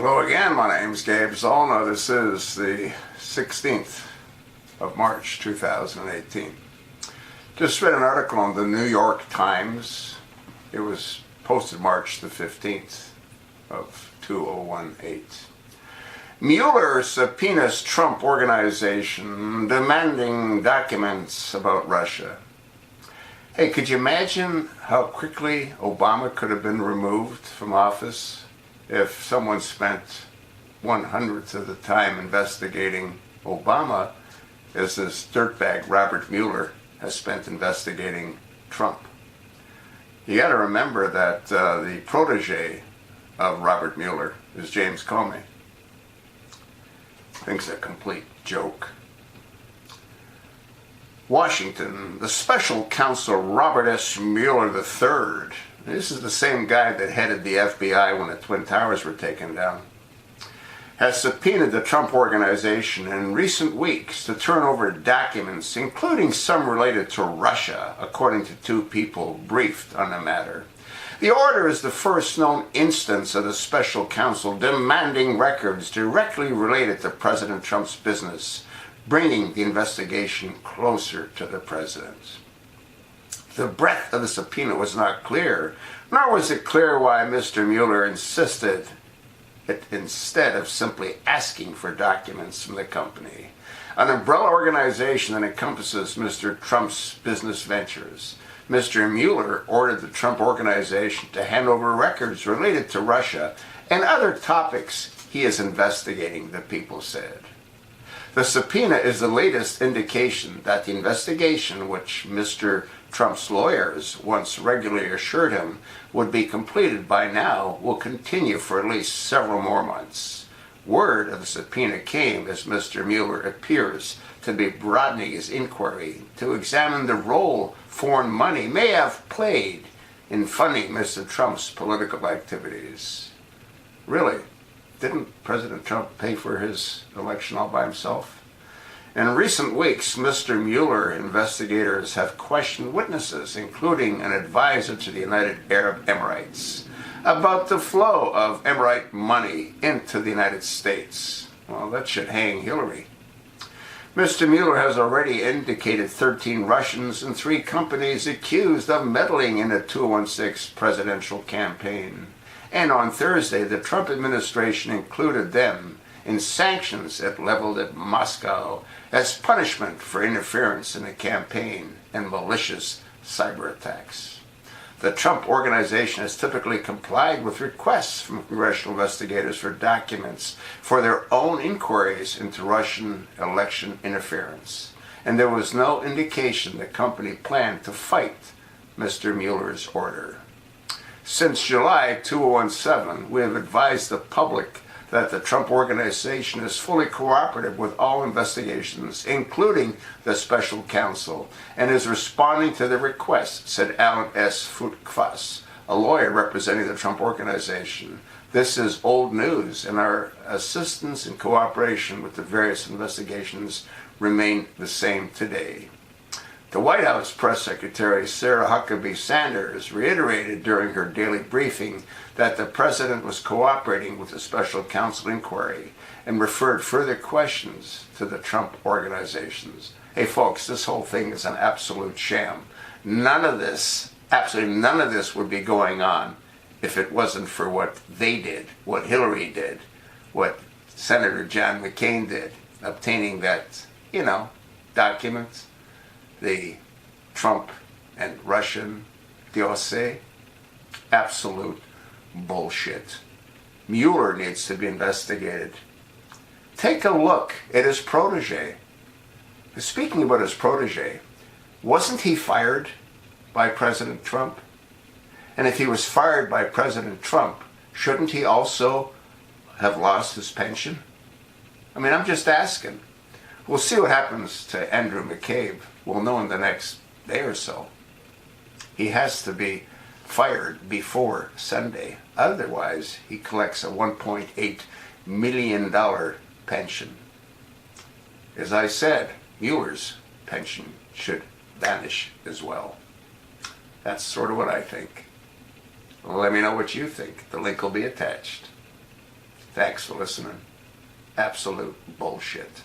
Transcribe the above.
Hello again, my name's Gabe Zolna. This is the 16th of March 2018. Just read an article on the New York Times. It was posted March the 15th of 2018. Mueller subpoenas Trump Organization demanding documents about Russia. Hey, could you imagine how quickly Obama could have been removed from office if someone spent 1/100th of the time investigating Obama as this dirtbag Robert Mueller has spent investigating Trump? You got to remember that the protege of Robert Mueller is James Comey. Thing's a complete joke. Washington, the special counsel Robert S. Mueller III, this is the same guy that headed the FBI when the Twin Towers were taken down, has subpoenaed the Trump Organization in recent weeks to turn over documents, including some related to Russia, according to two people briefed on the matter. The order is the first known instance of the special counsel demanding records directly related to President Trump's business, bringing the investigation closer to the president. The breadth of the subpoena was not clear, nor was it clear why Mr. Mueller insisted it instead of simply asking for documents from the company, an umbrella organization that encompasses Mr. Trump's business ventures. Mr. Mueller ordered the Trump Organization to hand over records related to Russia and other topics he is investigating, the people said. The subpoena is the latest indication that the investigation, which Mr. Trump's lawyers once regularly assured him would be completed by now, will continue for at least several more months. Word of the subpoena came as Mr. Mueller appears to be broadening his inquiry to examine the role foreign money may have played in funding Mr. Trump's political activities. Really? Didn't President Trump pay for his election all by himself? In recent weeks, Mr. Mueller investigators have questioned witnesses, including an advisor to the United Arab Emirates, about the flow of Emirate money into the United States. Well, that should hang Hillary. Mr. Mueller has already indicated 13 Russians and 3 companies accused of meddling in the 2016 presidential campaign. And on Thursday, the Trump administration included them in sanctions it leveled at Moscow as punishment for interference in the campaign and malicious cyber attacks. The Trump Organization has typically complied with requests from congressional investigators for documents for their own inquiries into Russian election interference, and there was no indication the company planned to fight Mr. Mueller's order. Since July 2017, we have advised the public that the Trump Organization is fully cooperative with all investigations, including the special counsel, and is responding to the request, said Alan S. Futkvas, a lawyer representing the Trump Organization. This is old news, and our assistance and cooperation with the various investigations remain the same today. The White House Press Secretary Sarah Huckabee Sanders reiterated during her daily briefing that the president was cooperating with the special counsel inquiry and referred further questions to the Trump organizations. Hey folks, this whole thing is an absolute sham. Absolutely none of this would be going on if it wasn't for what they did, what Hillary did, what Senator John McCain did, obtaining that, documents. The Trump and Russian dossier, absolute bullshit. Mueller needs to be investigated. Take a look at his protege. Speaking about his protege, wasn't he fired by President Trump? And if he was fired by President Trump, shouldn't he also have lost his pension? I mean, I'm just asking. We'll see what happens to Andrew McCabe. We'll know in the next day or so. He has to be fired before Sunday. Otherwise, he collects a $1.8 million pension. As I said, Mueller's pension should vanish as well. That's sort of what I think. Let me know what you think. The link will be attached. Thanks for listening. Absolute bullshit.